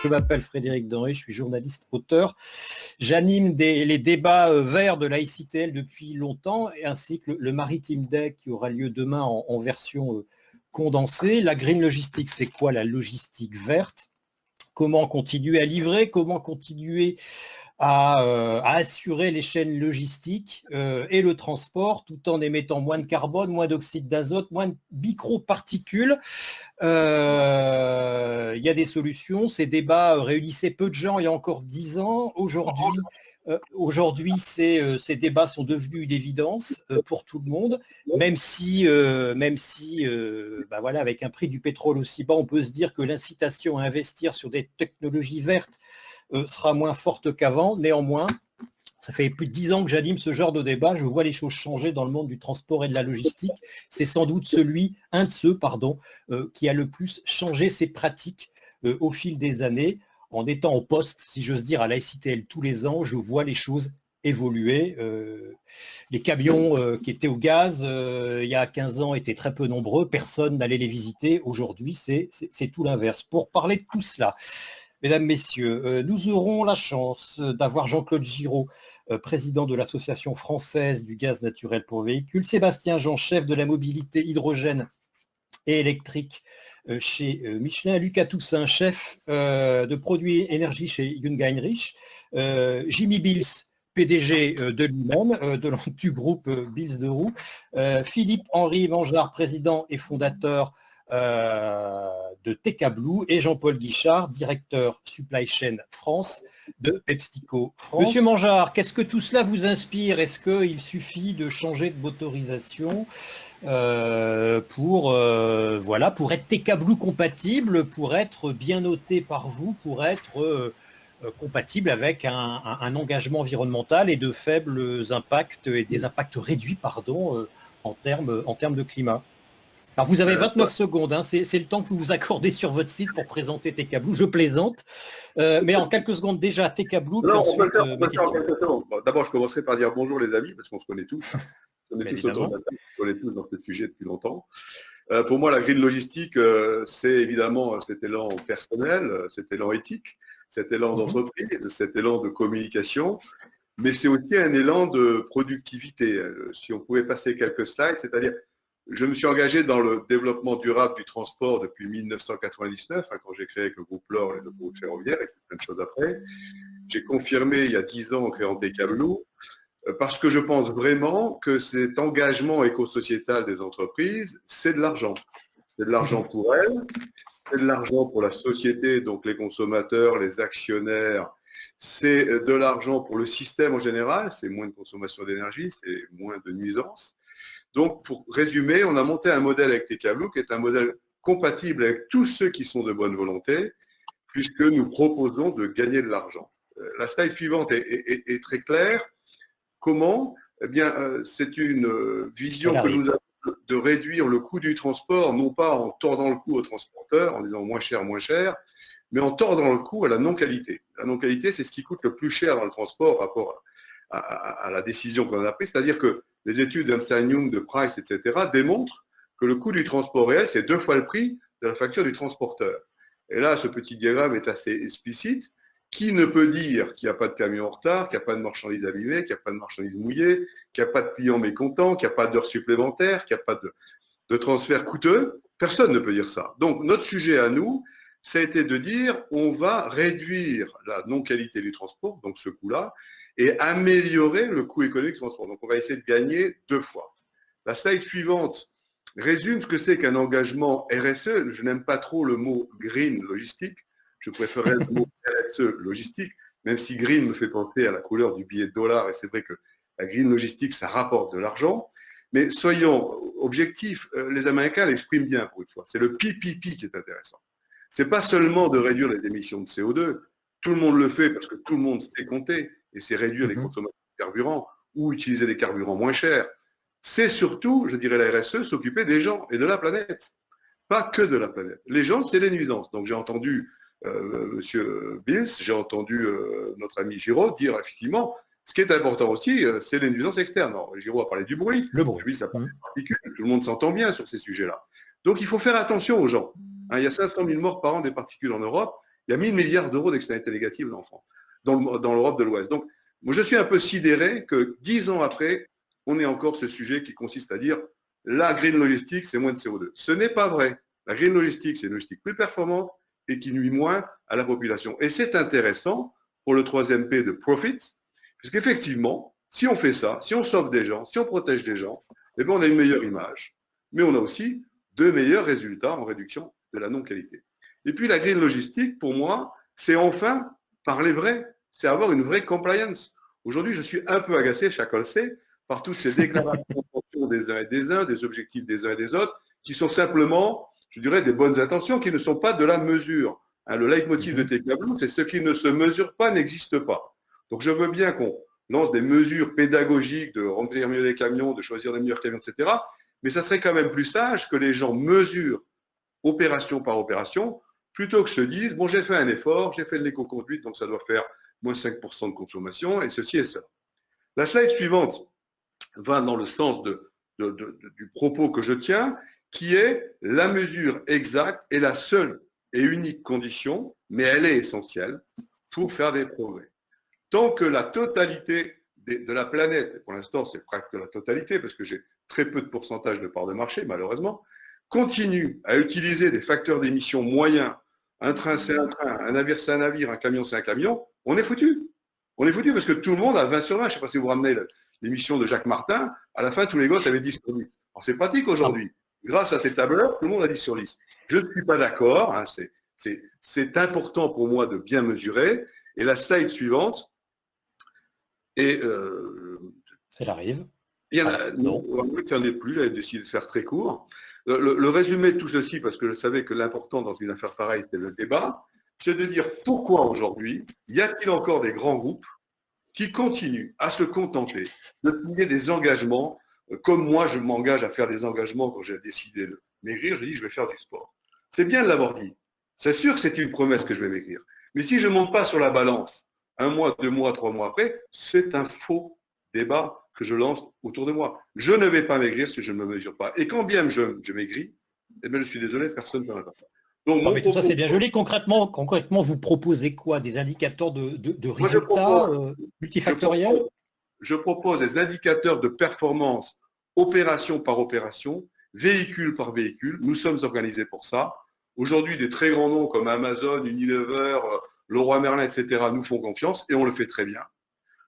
Je m'appelle Frédéric Denré, je suis journaliste, auteur. J'anime les débats verts de la ICTL depuis longtemps, ainsi que le Maritime Day qui aura lieu demain en version condensée. La Green Logistique, c'est quoi la logistique verte? Comment continuer à livrer? Comment continuer à assurer les chaînes logistiques et le transport tout en émettant moins de carbone, moins d'oxyde d'azote, moins de microparticules. Il y a des solutions. Ces débats réunissaient peu de gens il y a encore 10 ans. Aujourd'hui, ces débats sont devenus une évidence pour tout le monde, même si voilà, avec un prix du pétrole aussi bas, on peut se dire que l'incitation à investir sur des technologies vertes sera moins forte qu'avant. Néanmoins, ça fait plus de 10 ans que j'anime ce genre de débat. Je vois les choses changer dans le monde du transport et de la logistique. C'est sans doute un de ceux, qui a le plus changé ses pratiques au fil des années. En étant au poste, si j'ose dire, à la SITL tous les ans, je vois les choses évoluer. Les camions qui étaient au gaz il y a 15 ans étaient très peu nombreux. Personne n'allait les visiter. Aujourd'hui, c'est tout l'inverse. Pour parler de tout cela, mesdames, messieurs, nous aurons la chance d'avoir Jean-Claude Giraud, président de l'Association française du gaz naturel pour véhicules, Sébastien Jean, chef de la mobilité hydrogène et électrique chez Michelin, Lucas Toussaint, chef de produits énergie chez Jung Heinrich, Jimmy Bills, PDG de lui-même, du groupe Bills de Roux, Philippe-Henri Mangeard, président et fondateur de TK Blue, et Jean-Paul Guichard, directeur Supply Chain France de PepsiCo France. Monsieur Mangeard, qu'est-ce que tout cela vous inspire? Est-ce qu'il suffit de changer de motorisation pour être TK Blue compatible, pour être bien noté par vous, pour être compatible avec un engagement environnemental et de faibles impacts et des impacts réduits en termes de climat? Alors vous avez 29 secondes, hein, c'est le temps que vous vous accordez sur votre site pour présenter TK Blue. Je plaisante, mais en quelques secondes déjà TK Blue. Non, on peut le faire en quelques secondes. Bon, d'abord, je commencerai par dire bonjour les amis, parce qu'on se connaît tous. On est tous autour de la table, on se connaît tous dans ce sujet depuis longtemps. Pour moi, la green logistique, c'est évidemment cet élan personnel, cet élan éthique, cet élan d'entreprise, cet élan de communication, mais c'est aussi un élan de productivité. Si on pouvait passer quelques slides, c'est-à-dire, je me suis engagé dans le développement durable du transport depuis 1999, quand j'ai créé avec le groupe LOR et le groupe ferroviaire, et plein de choses après. J'ai confirmé il y a 10 ans en créant TK Blue, parce que je pense vraiment que cet engagement éco-sociétal des entreprises, c'est de l'argent. C'est de l'argent pour elles, c'est de l'argent pour la société, donc les consommateurs, les actionnaires, c'est de l'argent pour le système en général, c'est moins de consommation d'énergie, c'est moins de nuisances. Donc, pour résumer, on a monté un modèle avec TK Blue qui est un modèle compatible avec tous ceux qui sont de bonne volonté, puisque nous proposons de gagner de l'argent. La slide suivante est très claire. Comment? Eh bien, c'est une vision que nous avons de réduire le coût du transport, non pas en tordant le cou au transporteur, en disant moins cher, mais en tordant le cou à la non-qualité. La non-qualité, c'est ce qui coûte le plus cher dans le transport par rapport à la décision qu'on a prise, c'est-à-dire que les études d'Ernst & Young, de Price, etc., démontrent que le coût du transport réel, c'est 2 fois le prix de la facture du transporteur. Et là, ce petit diagramme est assez explicite. Qui ne peut dire qu'il n'y a pas de camion en retard, qu'il n'y a pas de marchandises abîmées, qu'il n'y a pas de marchandises mouillées, qu'il n'y a pas de clients mécontents, qu'il n'y a pas d'heures supplémentaires, qu'il n'y a pas de transferts coûteux? Personne ne peut dire ça. Donc, notre sujet à nous, ça a été de dire on va réduire la non-qualité du transport, donc ce coût-là, et améliorer le coût économique du transport. Donc, on va essayer de gagner 2 fois. La slide suivante résume ce que c'est qu'un engagement RSE. Je n'aime pas trop le mot green logistique. Je préférais le mot RSE logistique, même si green me fait penser à la couleur du billet de dollar, et c'est vrai que la green logistique, ça rapporte de l'argent. Mais soyons objectifs, les Américains l'expriment bien pour une fois. C'est le PPP qui est intéressant. Ce n'est pas seulement de réduire les émissions de CO2, tout le monde le fait parce que tout le monde sait compter, et c'est réduire les consommations de carburant ou utiliser des carburants moins chers. C'est surtout, je dirais, la RSE, s'occuper des gens et de la planète. Pas que de la planète. Les gens, c'est les nuisances. Donc j'ai entendu Monsieur Bills, j'ai entendu notre ami Giraud dire effectivement, ce qui est important aussi, c'est les nuisances externes. Alors, Giraud a parlé du bruit, lui, ça parle des particules, tout le monde s'entend bien sur ces sujets-là. Donc il faut faire attention aux gens. Il y a 500 000 morts par an des particules en Europe, Il y a 1000 milliards d'euros d'externalités négatives en France, dans l'Europe de l'Ouest. Donc, moi, je suis un peu sidéré que 10 ans après, on ait encore ce sujet qui consiste à dire la green logistique, c'est moins de CO2. Ce n'est pas vrai. La green logistique, c'est une logistique plus performante et qui nuit moins à la population. Et c'est intéressant pour le 3e P de profit, puisqu'effectivement, si on fait ça, si on sauve des gens, si on protège des gens, eh bien, on a une meilleure image. Mais on a aussi de meilleurs résultats en réduction de la non-qualité. Et puis la green logistique, pour moi, c'est enfin parler vrai, c'est avoir une vraie compliance. Aujourd'hui, je suis un peu agacé, chacun le sait, par toutes ces déclarations des uns et des uns, des objectifs des uns et des autres, qui sont simplement, je dirais, des bonnes intentions, qui ne sont pas de la mesure. Le leitmotiv de TKBlue, c'est ce qui ne se mesure pas n'existe pas. Donc je veux bien qu'on lance des mesures pédagogiques de remplir mieux les camions, de choisir les meilleurs camions, etc. Mais ça serait quand même plus sage que les gens mesurent opération par opération, plutôt que se disent, bon, j'ai fait un effort, j'ai fait de l'éco-conduite, donc ça doit faire moins 5% de consommation, et ceci et cela. La slide suivante va dans le sens du propos que je tiens, qui est la mesure exacte est la seule et unique condition, mais elle est essentielle pour faire des progrès. Tant que la totalité de la planète, et pour l'instant c'est presque la totalité, parce que j'ai très peu de pourcentage de part de marché, malheureusement, continue à utiliser des facteurs d'émission moyens, un train c'est un train, un navire c'est un navire, un camion c'est un camion, on est foutu. On est foutu parce que tout le monde a 20 sur 20. Je ne sais pas si vous ramenez l'émission de Jacques Martin, à la fin tous les gosses avaient 10 sur 10. Alors c'est pratique aujourd'hui. Grâce à ces tableurs, tout le monde a 10 sur 10. Je ne suis pas d'accord, hein, c'est important pour moi de bien mesurer. Et la slide suivante, et elle arrive. Il y en a, non, il n'y en a plus, j'avais décidé de faire très court. Le résumé de tout ceci, parce que je savais que l'important dans une affaire pareille, c'était le débat, c'est de dire pourquoi aujourd'hui, y a-t-il encore des grands groupes qui continuent à se contenter de signer des engagements, comme moi je m'engage à faire des engagements quand j'ai décidé de maigrir, je dis je vais faire du sport. C'est bien de l'avoir dit. C'est sûr que c'est une promesse que je vais maigrir. Mais si je ne monte pas sur la balance, 1 mois, 2 mois, 3 mois après, c'est un faux débat que je lance autour de moi. Je ne vais pas maigrir si je ne me mesure pas. Et quand bien je maigris, eh bien, je suis désolé, personne ne peut m'attendre. Donc, mais tout ça, c'est bien joli. Concrètement, vous proposez quoi? Des indicateurs de résultats multifactoriels? Je propose des indicateurs de performance opération par opération, véhicule par véhicule. Nous sommes organisés pour ça. Aujourd'hui, des très grands noms comme Amazon, Unilever, Leroy Merlin, etc. nous font confiance et on le fait très bien.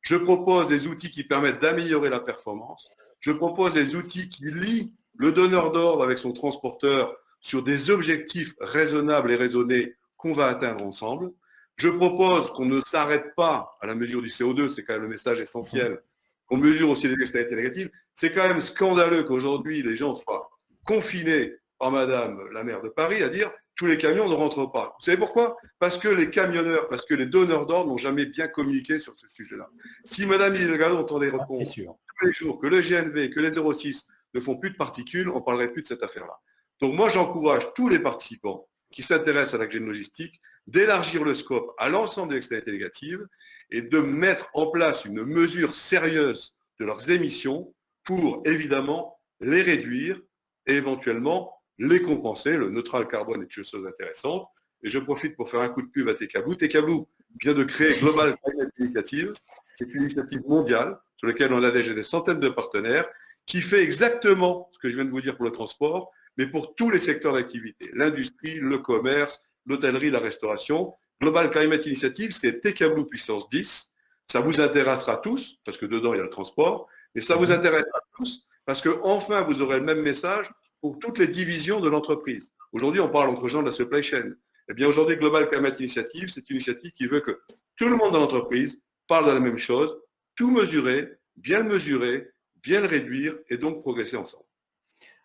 Je propose des outils qui permettent d'améliorer la performance. Je propose des outils qui lient le donneur d'ordre avec son transporteur sur des objectifs raisonnables et raisonnés qu'on va atteindre ensemble. Je propose qu'on ne s'arrête pas à la mesure du CO2, c'est quand même le message essentiel, qu'on mesure aussi les externalités négatives. C'est quand même scandaleux qu'aujourd'hui les gens soient confinés par Madame la maire de Paris à dire tous les camions ne rentrent pas. Vous savez pourquoi? Parce que les camionneurs, parce que les donneurs d'ordre n'ont jamais bien communiqué sur ce sujet-là. Si Madame Hidalgo entendait répondre tous les jours que le GNV, que les 0,6 ne font plus de particules, on ne parlerait plus de cette affaire-là. Donc moi, j'encourage tous les participants qui s'intéressent à la green logistique d'élargir le scope à l'ensemble des externalités négatives et de mettre en place une mesure sérieuse de leurs émissions pour, évidemment, les réduire et éventuellement les compenser. Le neutral carbone est une chose intéressante. Et je profite pour faire un coup de pub à TKBlue. TKBlue vient de créer Global Climate Initiative, qui est une initiative mondiale sur laquelle on a déjà des centaines de partenaires, qui fait exactement ce que je viens de vous dire pour le transport, mais pour tous les secteurs d'activité, l'industrie, le commerce, l'hôtellerie, la restauration. Global Climate Initiative, c'est TKBlue puissance 10. Ça vous intéressera tous, parce que dedans, il y a le transport, mais ça vous intéressera tous, parce que enfin, vous aurez le même message pour toutes les divisions de l'entreprise. Aujourd'hui, on parle entre gens de la supply chain. Eh bien, aujourd'hui, Global Climate Initiative, c'est une initiative qui veut que tout le monde dans l'entreprise parle de la même chose, tout mesurer, bien le réduire et donc progresser ensemble.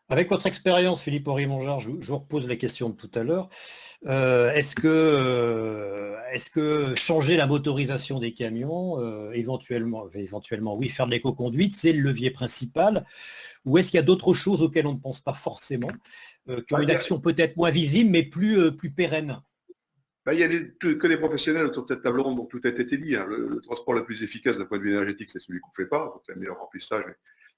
Avec votre expérience, Philippe Henri-Mongeard, je vous repose la question de tout à l'heure. Est-ce que changer la motorisation des camions, éventuellement, oui, faire de l'éco-conduite, c'est le levier principal? Ou est-ce qu'il y a d'autres choses auxquelles on ne pense pas forcément, qui ont une action peut-être moins visible, mais plus pérenne? Il y a que des professionnels autour de cette table ronde, donc tout a été dit. Hein. Le transport le plus efficace d'un point de vue énergétique, c'est celui qu'on ne fait pas, donc le meilleur remplissage,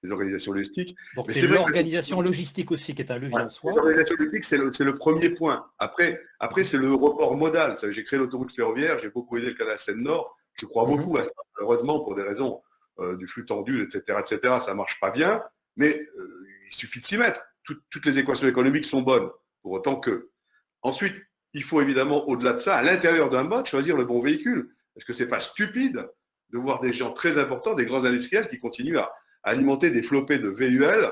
les organisations logistiques. Donc c'est l'organisation logistique aussi qui est un levier en soi. L'organisation logistique, c'est le premier point. Après c'est le report modal. J'ai créé l'autoroute ferroviaire, j'ai beaucoup aidé le canal Seine-Nord. Je crois beaucoup à ça. Malheureusement, pour des raisons du flux tendu, etc., ça ne marche pas bien. Mais il suffit de s'y mettre. Toutes les équations économiques sont bonnes, pour autant que. Ensuite, il faut évidemment, au-delà de ça, à l'intérieur d'un mode, choisir le bon véhicule. Parce que ce n'est pas stupide de voir des gens très importants, des grands industriels qui continuent à alimenter des flopées de VUL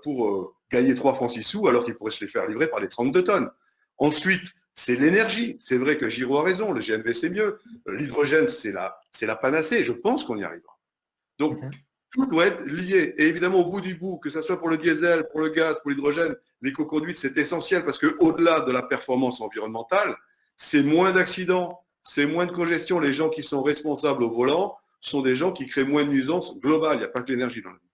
pour gagner 3 francs 6 sous alors qu'ils pourraient se les faire livrer par les 32 tonnes. Ensuite, c'est l'énergie. C'est vrai que Giraud a raison, le GNV c'est mieux. L'hydrogène, c'est la panacée. Je pense qu'on y arrivera. Donc, tout doit être lié. Et évidemment, au bout du bout, que ce soit pour le diesel, pour le gaz, pour l'hydrogène, l'éco-conduite, c'est essentiel parce qu'au-delà de la performance environnementale, c'est moins d'accidents, c'est moins de congestion. Les gens qui sont responsables au volant sont des gens qui créent moins de nuisances globales. Il n'y a pas que l'énergie dans le vie.